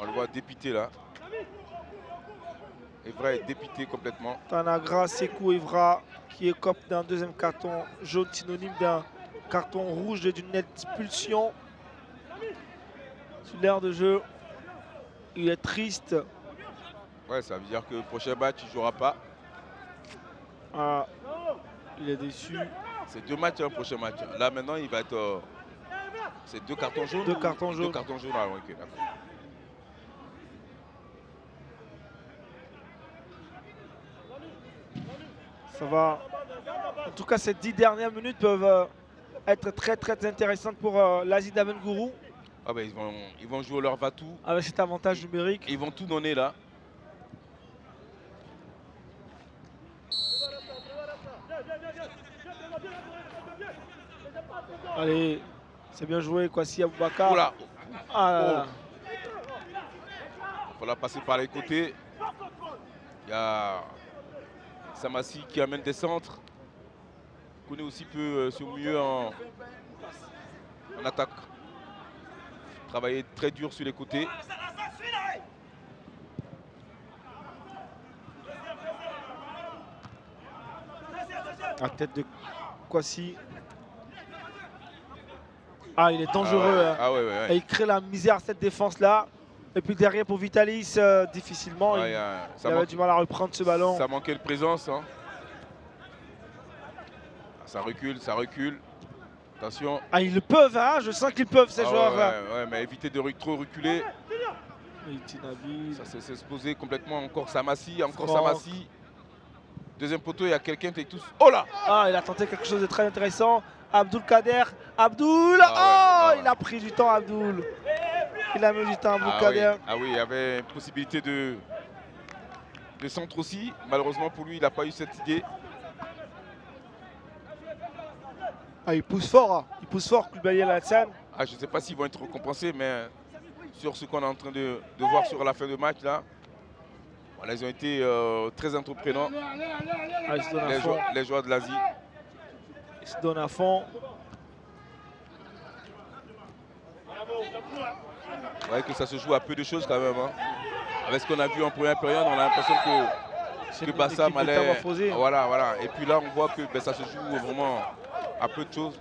B: On le voit dépité là. Evra est dépité complètement.
E: Tanagra, Sekou Evra qui écope d'un deuxième carton jaune synonyme d'un carton rouge et d'une expulsion. Sur l'aire de jeu, il est triste.
B: Ouais, ça veut dire que le prochain match, il ne jouera pas.
E: Ah, il est déçu.
B: C'est 2 matchs, un prochain match. Là maintenant, il va être. C'est 2 cartons jaunes.
E: 2 cartons jaunes.
B: 2 cartons jaunes, ah, ok, d'accord.
E: Ça va. En tout cas, ces 10 dernières minutes peuvent être très intéressantes pour l'Asie Daven Gourou.
B: Ah ben, ils vont jouer leur va-tout.
E: Avec cet avantage numérique.
B: Ils vont tout donner là.
E: Allez, c'est bien joué, Kwasi Aboubakar.
B: Oula.
E: Ah là là.
B: Il va passer par les côtés. Il y a Samassi qui amène des centres. Connaît aussi peu ce milieu en attaque. Travailler très dur sur les côtés.
E: La tête de Kwasi. Ah, il est dangereux. Hein.
B: Ah ouais, ouais.
E: Et il crée la misère cette défense-là. Et puis derrière pour Vitalis, difficilement.
B: Ouais,
E: il avait du mal à reprendre ce ballon.
B: Ça manquait de présence. Hein. Ça recule, ça recule. Attention.
E: Ah, ils le peuvent, hein. Je sens qu'ils peuvent, ces joueurs-là.
B: Ouais, mais éviter de trop reculer.
E: Nabil.
B: Ça s'est exposé complètement. Encore Samassi, encore
E: Franck.
B: Samassi. Deuxième poteau, il y a quelqu'un qui est tous. Oh là!
E: Ah, il a tenté quelque chose de très intéressant. Abdul Kader. Abdul! Il a pris du temps, Abdul. Il a mis du temps, Abdul Kader.
B: Oui. Ah oui, il y avait une possibilité de centre aussi. Malheureusement pour lui, il n'a pas eu cette idée.
E: Ah, il pousse fort. Hein. Il pousse fort, Koulibaly Alassane.
B: Ah, je ne sais pas s'ils vont être récompensés, mais sur ce qu'on est en train de voir sur la fin de match là. Voilà, ils ont été très entreprenants,
E: Ah, ils se donnent à fond.
B: les joueurs de l'Asie.
E: Ils se donnent à fond.
B: Vous voyez que ça se joue à peu de choses quand même. Hein. Avec ce qu'on a vu en première période, on a l'impression que Bassam allait... Voilà. Et puis là, on voit que ça se joue vraiment à peu de choses.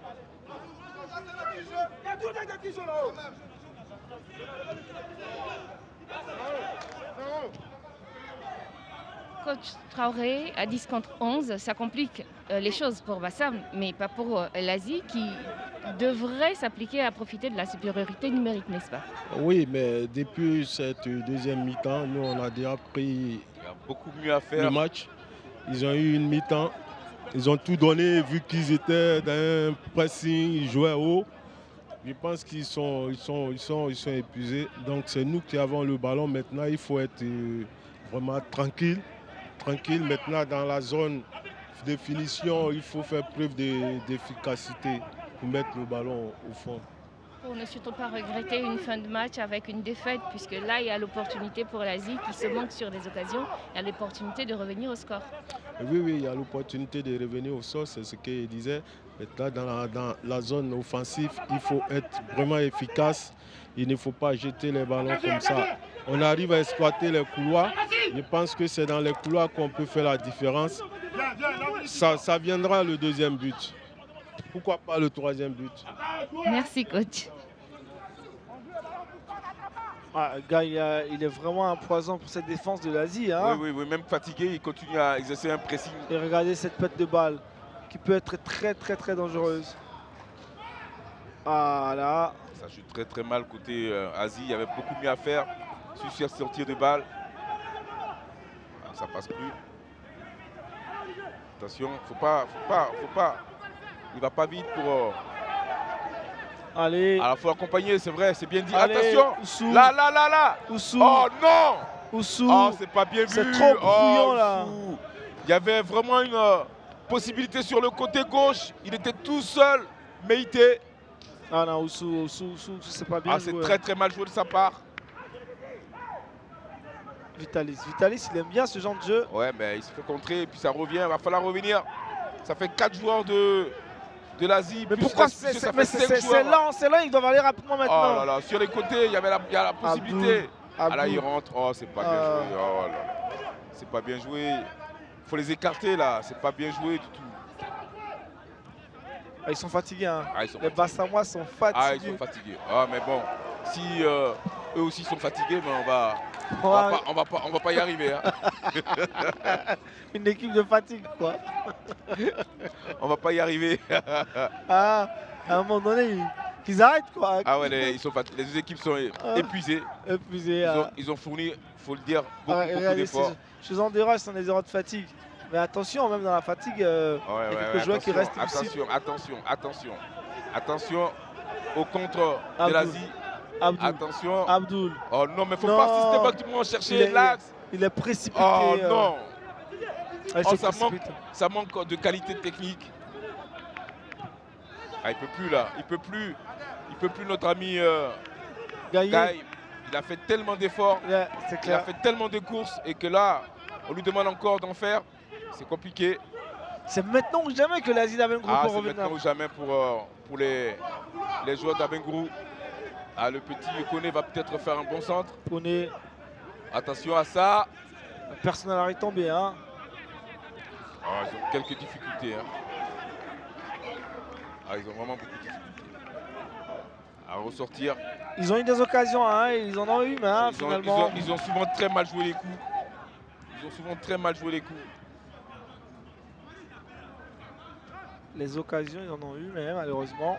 C: Coach Traoré à 10 contre 11, ça complique les choses pour Bassam, mais pas pour l'Asie qui devrait s'appliquer à profiter de la supériorité numérique, n'est-ce pas?
G: Oui, mais depuis cette deuxième mi-temps, nous on a déjà pris
B: Il y a beaucoup mieux à faire.
G: le match. Ils ont eu une mi-temps, ils ont tout donné vu qu'ils étaient dans un pressing, ils jouaient haut. Je pense qu'ils sont épuisés. Donc c'est nous qui avons le ballon. Maintenant, il faut être vraiment tranquille. Maintenant, dans la zone de finition, il faut faire preuve d'efficacité pour mettre le ballon au fond.
C: Pour ne surtout pas regretter une fin de match avec une défaite, puisque là, il y a l'opportunité pour l'Asie qui se manque sur des occasions. Il y a l'opportunité de revenir au score.
G: Oui, il y a l'opportunité de revenir au score, c'est ce qu'il disait. Maintenant, dans la zone offensive, il faut être vraiment efficace. Il ne faut pas jeter les ballons comme ça. On arrive à exploiter les couloirs. Je pense que c'est dans les couloirs qu'on peut faire la différence. Ça viendra le deuxième but. Pourquoi pas le troisième but?
C: Merci, coach.
E: Gars, il est vraiment un poison pour cette défense de l'Asie. Hein.
B: Oui, même fatigué, il continue à exercer un pressing.
E: Et regardez cette pète de balle qui peut être très dangereuse. Ah là.
B: Ça joue très mal côté Asie. Il y avait beaucoup mieux à faire. Suffit à sortir de balle. Ah, ça passe plus. Attention, faut pas. Il va pas vite pour.
E: Allez.
B: Alors faut accompagner, c'est vrai, c'est bien dit.
E: Allez,
B: attention.
E: Oussou.
B: Là.
E: Oussou.
B: Oh non.
E: Oussou.
B: Oh, c'est pas bien vu.
E: C'est trop brouillon là.
B: Oussou. Il y avait vraiment une possibilité sur le côté gauche. Il était tout seul. Meïté.
E: Ah non, Oussou, c'est pas bien joué.
B: C'est très mal joué de sa part.
E: Vitalis, il aime bien ce genre de jeu.
B: Ouais, mais il se fait contrer et puis ça revient. Il va falloir revenir. Ça fait 4 joueurs de l'Asie.
E: Mais pourquoi c'est là, ils doivent aller rapidement maintenant.
B: Oh là là, sur les côtés, il y a la possibilité. Ah là, il rentre. Oh, c'est pas bien joué. Oh là là. C'est pas bien joué. Il faut les écarter là. C'est pas bien joué du tout.
E: Ah, ils sont fatigués. Hein.
B: Ah, ils sont
E: les Bassamois sont fatigués.
B: Ah, ils sont fatigués. Ah, mais bon, si eux aussi sont fatigués, mais on va pas y arriver. Hein.
E: Une équipe de fatigue, quoi.
B: On va pas y arriver.
E: Ah, à un moment donné, qu'ils arrêtent, quoi.
B: Ah ouais, les deux équipes sont épuisées. Ils ont fourni, il faut le dire, beaucoup d'efforts.
E: Ces gens de rush sont des erreurs de fatigue. Mais attention, même dans la fatigue, il y a quelques joueurs qui restent lucides.
B: Attention au contre de l'Asie. Attention.
E: Abdoul.
B: Oh non, mais il ne faut pas systématiquement chercher l'axe.
E: Il est précipité.
B: Oh non.
E: Ça
B: manque de qualité technique. Ah, il peut plus là. Il peut plus notre ami Gaï. Il a fait tellement d'efforts.
E: Yeah,
B: il a fait tellement de courses et que là, on lui demande encore d'en faire. C'est compliqué.
E: C'est maintenant ou jamais que l'Asie d'Abengourou peut revenir.
B: C'est maintenant ou jamais pour les joueurs d'Abengourou. Ah, le petit Koné va peut-être faire un bon centre.
E: Koné.
B: Attention à ça.
E: Personne n'arrive tombé. Hein.
B: Ah, ils ont quelques difficultés. Hein. Ah, ils ont vraiment beaucoup de difficultés. À ressortir.
E: Ils ont eu des occasions. Hein. Ils en ont eu, mais finalement.
B: Ils ont souvent très mal joué les coups.
E: Les occasions, ils en ont eu, mais malheureusement,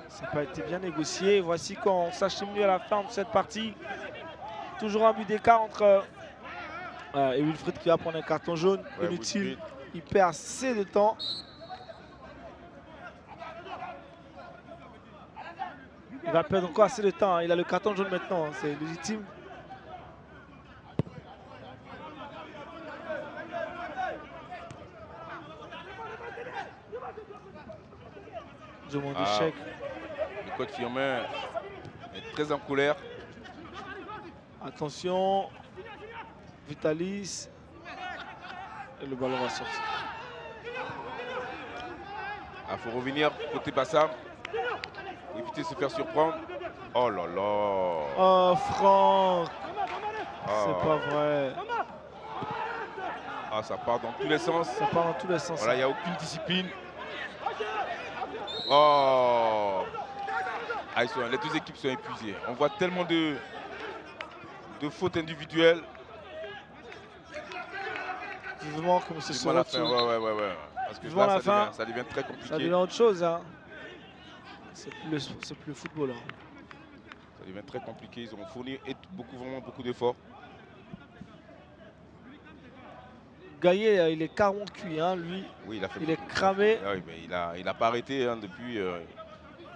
E: ça n'a pas été bien négocié. Voici qu'on s'achemine à la fin de cette partie. Toujours un but d'écart entre et Wilfried qui va prendre un carton jaune inutile. Il perd assez de temps. Il va perdre encore assez de temps. Hein. Il a le carton jaune maintenant, hein. C'est légitime. Demande d'échec.
B: Le coach Firmin est très en colère.
E: Attention. Vitalis. Et le ballon va sortir.
B: Il faut revenir côté Bassam. Éviter de se faire surprendre. Oh là là.
E: Oh Franck.
B: Ah.
E: C'est pas vrai.
B: Ah, ça part dans tous les sens.
E: Ça part dans tous les sens.
B: Voilà, il n'y a aucune discipline. Oh. Ah, les deux équipes sont épuisées. On voit tellement de fautes individuelles.
E: Vivement comme ce
B: Vivement la fin, ouais. Parce que
E: vivement
B: là,
E: la fin,
B: ça devient très compliqué.
E: ça devient autre chose. Hein. C'est plus le football. Hein.
B: Ça devient très compliqué. Ils ont fourni vraiment beaucoup d'efforts.
E: Gaillet, il est carrément cuit, hein, lui.
B: Oui, il a fait
E: il est
B: beaucoup.
E: cramé.
B: Ah oui, mais il n'a pas arrêté hein, depuis,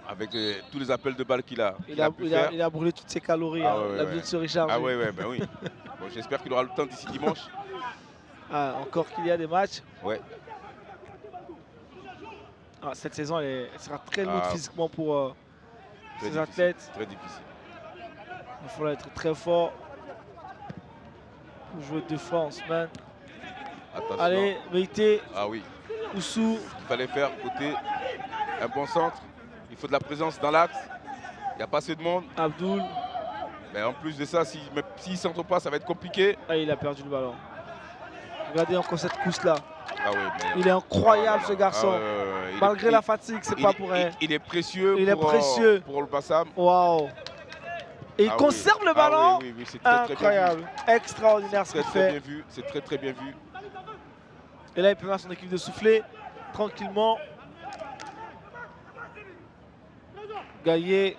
B: avec tous les appels de balles qu'il a.
E: Il a brûlé toutes ses calories.
B: Ah,
E: hein.
B: ouais,
E: Il a besoin de se recharger.
B: Ah ouais, ben oui. Bon, j'espère qu'il aura le temps d'ici dimanche.
E: Ah, encore qu'il y a des matchs.
B: Ouais.
E: Ah, cette saison, elle sera très lourde physiquement pour ces
B: difficile,
E: athlètes.
B: Très difficile.
E: Il va falloir être très fort pour jouer 2 fois en semaine.
B: Attention.
E: Allez, Meïté.
B: Ah oui.
E: Oussou.
B: Il fallait faire côté un bon centre. Il faut de la présence dans l'axe. Il n'y a pas assez de monde.
E: Abdoul.
B: Mais en plus de ça, s'il ne centre pas, ça va être compliqué.
E: Ah, il a perdu le ballon. Regardez encore cette couche-là.
B: Ah oui, mais...
E: Il est incroyable ce garçon. Malgré la fatigue, c'est pas pour rien.
B: Il est précieux, pour le Bassam.
E: Waouh. Et il conserve le ballon.
B: Oui, c'est très,
E: incroyable.
B: Très bien vu.
E: Extraordinaire ce qu'il fait.
B: C'est très très bien vu.
E: Et là, il permet à son équipe de souffler tranquillement. Gaillet.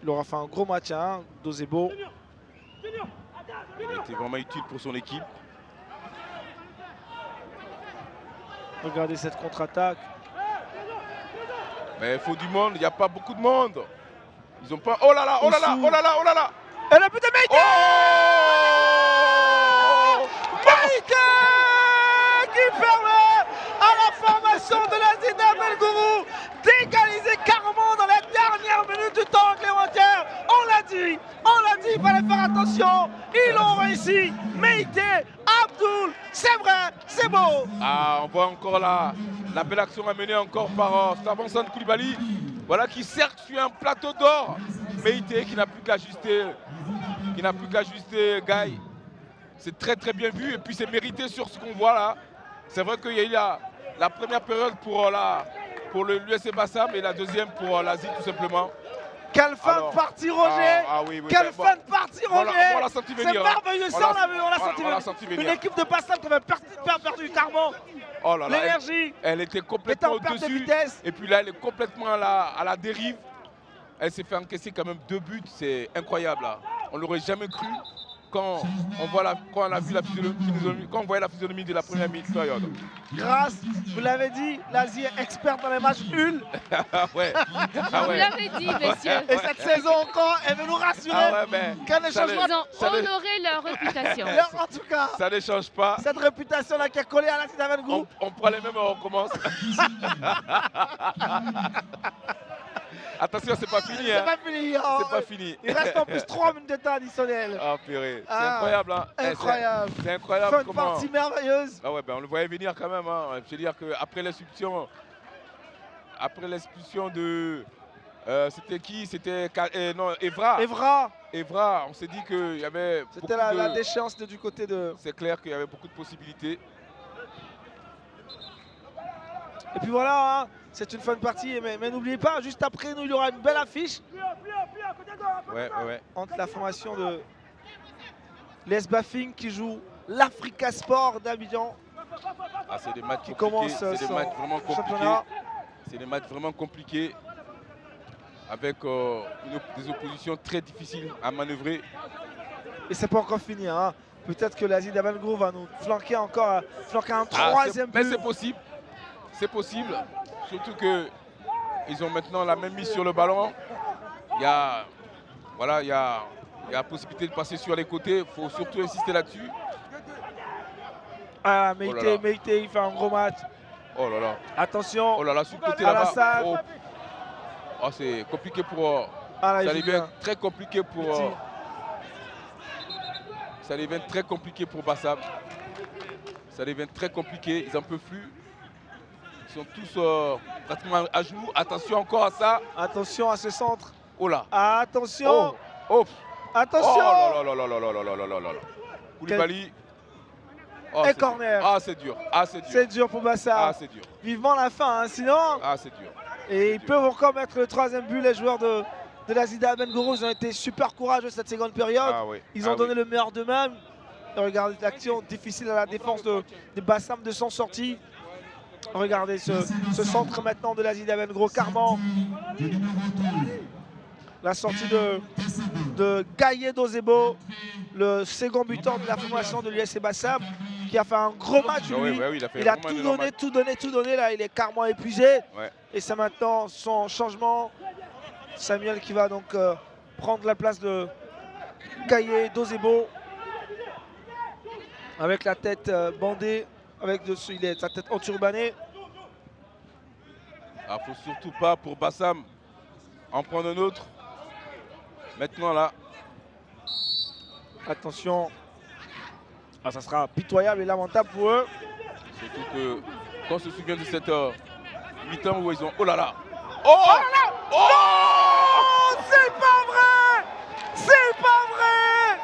E: Il aura fait un gros match, hein, Dozebo.
B: Il a été vraiment utile pour son équipe.
E: Regardez cette contre-attaque.
B: Mais il faut du monde, il n'y a pas beaucoup de monde. Ils ont pas. Oh là là, oh là là, oh là là, oh là là.
E: Et le but de Meïté. Meïté qui permet à la formation de la Zidane Belgourou d'égaliser carrément dans la dernière minute du temps réglementaire. On l'a dit, il fallait faire attention. Ils l'ont réussi. Meïté, Abdoul, c'est vrai, c'est beau.
B: Ah, on voit encore la belle action amenée encore par Stavanson Koulibaly. Voilà qui certes suit un plateau d'or. Meïté qui n'a plus qu'à ajuster Gaï. C'est très très bien vu et puis c'est mérité sur ce qu'on voit là. C'est vrai qu'il y a eu la première période pour l'USC Bassam et la deuxième pour l'Asie tout simplement.
E: Quelle fin de partie, Roger.
B: Oui,
E: quelle fin de partie, Roger.
B: On l'a senti venir.
E: C'est merveilleux, ça on l'a senti venir. Une équipe de Bassam qui avait perdu carrément.
B: Oh là là,
E: l'énergie.
B: Elle était complètement au-dessus. Et puis là, elle est complètement à la dérive. Elle s'est fait encaisser quand même 2 buts. C'est incroyable. Là. On ne l'aurait jamais cru quand on voyait la physionomie de la première période.
E: Grâce, vous l'avez dit, l'Asie est experte dans les matchs nuls.
B: Ouais.
C: Vous l'avez dit, messieurs.
E: Et cette saison encore, elle veut nous rassurer qu'un échangement.
C: Ils ont honoré leur réputation.
E: En tout cas,
B: ça ne change pas.
E: Cette réputation-là qui est collée à la Zidane Group.
B: On prend les mêmes et on recommence. Attention, c'est pas fini.
E: C'est pas fini.
B: C'est pas fini.
E: Il reste en plus 3 minutes de temps additionnel.
B: Ah purée, c'est incroyable. Hein.
E: Incroyable.
B: C'est incroyable.
E: Fin de partie merveilleuse.
B: Ah ouais, on le voyait venir quand même. Hein. Je veux dire qu'après l'expulsion de... c'était qui? C'était Evra. Evra, on s'est dit qu'il y avait...
E: C'était la déchéance du côté de...
B: C'est clair qu'il y avait beaucoup de possibilités.
E: Et puis voilà, hein, c'est une fin de partie, mais n'oubliez pas, juste après nous, il y aura une belle affiche
B: ouais.
E: entre la formation de l'ES Bafing qui joue l'Africa Sport d'Abidjan.
B: Ah, c'est des matchs
E: qui
B: compliqués, c'est des matchs vraiment compliqués. C'est des matchs vraiment compliqués avec des oppositions très difficiles à manœuvrer.
E: Et c'est pas encore fini, hein. Peut-être que l'Asie d'Abalgro va nous flanquer encore, flanquer un troisième but.
B: Mais c'est possible. C'est possible, surtout qu'ils ont maintenant la même mise sur le ballon. Il y a possibilité de passer sur les côtés, il faut surtout insister là-dessus.
E: Ah, Meïté, il fait un gros match.
B: Oh là là.
E: Attention.
B: Oh là là, sur le côté là-bas.
E: Alassane.
B: Oh, c'est compliqué pour
E: Ah, là,
B: Ça
E: il joue
B: devient
E: bien.
B: très compliqué pour...
E: Petit.
B: ça devient très compliqué pour Bassam. Ça devient très compliqué, ils n'en peuvent plus. Ils sont tous pratiquement à genoux. Attention encore à ça.
E: Attention à ce centre.
B: Oh là.
E: Attention.
B: Oh.
E: Attention.
B: Oh là là là là là là là là là là là. Koulibaly. Oh,
E: Et corner.
B: Ah, c'est dur. Ah, c'est dur.
E: C'est dur pour Bassam.
B: Ah, c'est dur.
E: Vivement la fin, hein, sinon.
B: Ah, c'est dur.
E: Et ils peuvent encore mettre le 3e but, les joueurs de la Zida Abengourou. Ils ont été super courageux cette seconde période.
B: Ah, oui.
E: Ils ont donné le meilleur d'eux-mêmes. Regardez l'action difficile à la défense de Bassam de s'en sortir. Regardez ce centre maintenant de la Zida Abengourou. Carman. La sortie de Gaye Dozebo, le second buteur de la formation de l'USC Bassam, qui a fait un gros match.
B: Ah,
E: Lui.
B: oui,
E: Il a tout donné. Là, il est carrément épuisé.
B: Ouais.
E: Et c'est maintenant son changement. Samuel qui va donc prendre la place de Gaye Dozebo. Avec la tête bandée, avec dessus, sa tête enturbanée.
B: Il ne faut surtout pas pour Bassam en prendre un autre. Maintenant là.
E: Attention. Ah, ça sera pitoyable et lamentable pour eux.
B: Surtout que quand on se souvient de cette mi-temps où ils ont... Oh là là. Oh,
E: là là. Oh, c'est pas vrai. C'est pas vrai.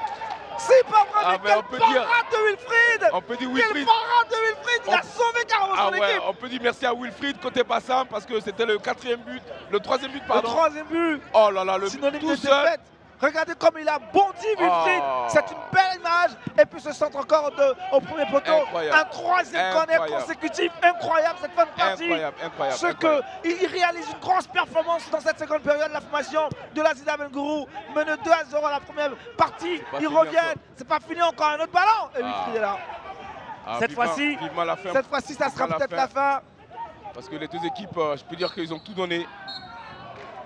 E: C'est pas vrai.
B: Ah,
E: mais quelle parade de Wilfried.
B: On peut dire
E: Quelle
B: Wilfried.
E: parade de Wilfried. Il a sauvé carrément son équipe.
B: On peut dire merci à Wilfried côté Bassam parce que c'était le 4e but, le 3e but pardon.
E: Le 3e but.
B: Oh là là, le
E: synonyme
B: tout
E: de
B: seul.
E: défaite. Regardez comme il a bondi Wilfried.
B: Oh.
E: C'est une belle image. Et puis ce centre encore au premier poteau.
B: Incroyable.
E: Un 3e corner consécutif. Incroyable cette fin de partie.
B: Incroyable.
E: Il réalise une grosse performance dans cette seconde période. La formation de la Zida Abengourou mène 2-0 à la première partie. Ils reviennent. C'est pas fini encore. Un autre ballon. Et Wilfried est là. Cette fois-ci, ça sera peut-être la fin.
B: Parce que les deux équipes, je peux dire qu'ils ont tout donné.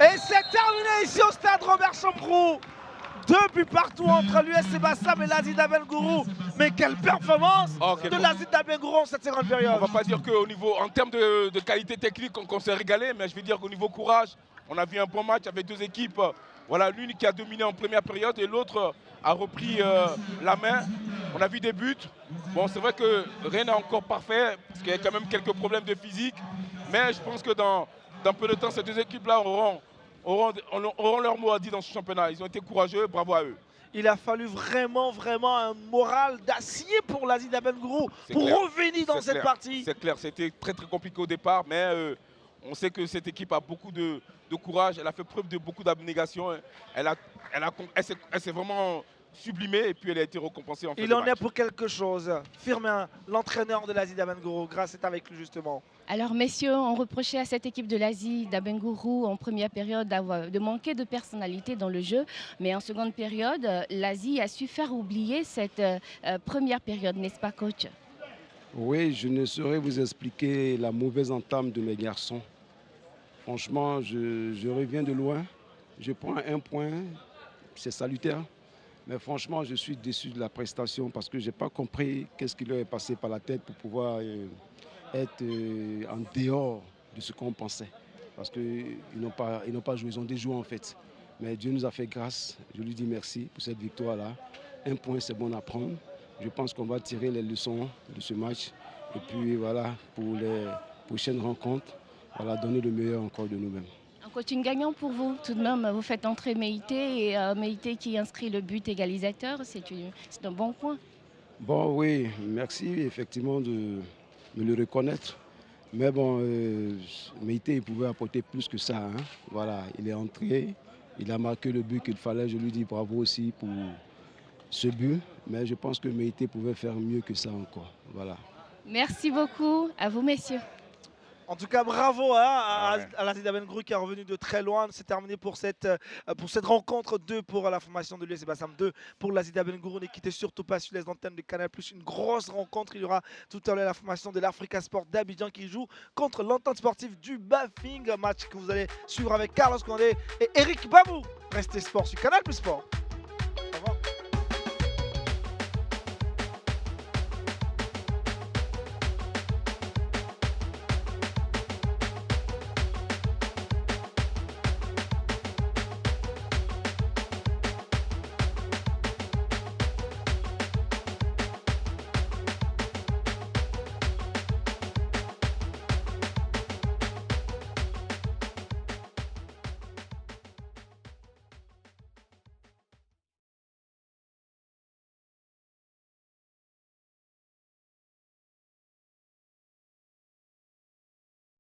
E: Et c'est terminé ici au stade Robert Champrou. 2 buts partout entre l'USC Bassam et la Zida Abengourou. Mais quelle performance de la Zida Abengourou en cette seconde période.
B: On ne va pas dire qu'au niveau, en termes de qualité technique, qu'on s'est régalé, mais je vais dire qu'au niveau courage, on a vu un bon match avec deux équipes. Voilà, l'une qui a dominé en première période et l'autre a repris la main. On a vu des buts. Bon, c'est vrai que rien n'est encore parfait, parce qu'il y a quand même quelques problèmes de physique. Mais je pense que dans peu de temps, ces deux équipes-là auront leur mot à dire dans ce championnat. Ils ont été courageux, bravo à eux.
E: Il a fallu vraiment un moral d'acier pour la Zida Abengourou pour revenir dans cette partie.
B: C'est clair, c'était très compliqué au départ, mais on sait que cette équipe a beaucoup de courage. Elle a fait preuve de beaucoup d'abnégation. Elle s'est vraiment sublimée et puis elle a été récompensée en fin de match.
E: Il en est pour quelque chose. Firmin, l'entraîneur de la Zida Abengourou, grâce est avec lui justement.
C: Alors messieurs, on reprochait à cette équipe de l'Asie d'Abengourou en première période de manquer de personnalité dans le jeu. Mais en seconde période, l'Asie a su faire oublier cette première période, n'est-ce pas coach?
I: Oui, je ne saurais vous expliquer la mauvaise entame de mes garçons. Franchement, je reviens de loin. Je prends un point, c'est salutaire. Mais franchement, je suis déçu de la prestation parce que je n'ai pas compris qu'est-ce qui leur est passé par la tête pour pouvoir être en dehors de ce qu'on pensait. Parce qu'ils n'ont pas joué, ils ont déjoué en fait. Mais Dieu nous a fait grâce, je lui dis merci pour cette victoire-là. Un point, c'est bon à prendre. Je pense qu'on va tirer les leçons de ce match. Et puis voilà, pour les prochaines rencontres, voilà, donner le meilleur encore de nous-mêmes.
C: Un coaching gagnant pour vous, tout de même, vous faites entrer Meïté et Meïté qui inscrit le but égalisateur, c'est un bon point.
I: Bon oui, merci effectivement de me le reconnaître. Mais bon, Meïté il pouvait apporter plus que ça. Hein. Voilà, il est entré, il a marqué le but qu'il fallait, je lui dis bravo aussi pour ce but. Mais je pense que Meïté pouvait faire mieux que ça encore. Voilà.
C: Merci beaucoup, à vous messieurs.
E: En tout cas, bravo à la Zida Abengourou qui est revenu de très loin. C'est terminé pour cette rencontre. 2 pour la formation de l'USC Bassam, 2 pour la Zida Abengourou. Ne quittez surtout pas sur les antennes de Canal+. Une grosse rencontre. Il y aura tout à l'heure la formation de l'Africa Sport d'Abidjan qui joue contre l'entente sportive du Bafing. Un match que vous allez suivre avec Carlos Condé et Eric Babou. Restez sport sur Canal+ Sport.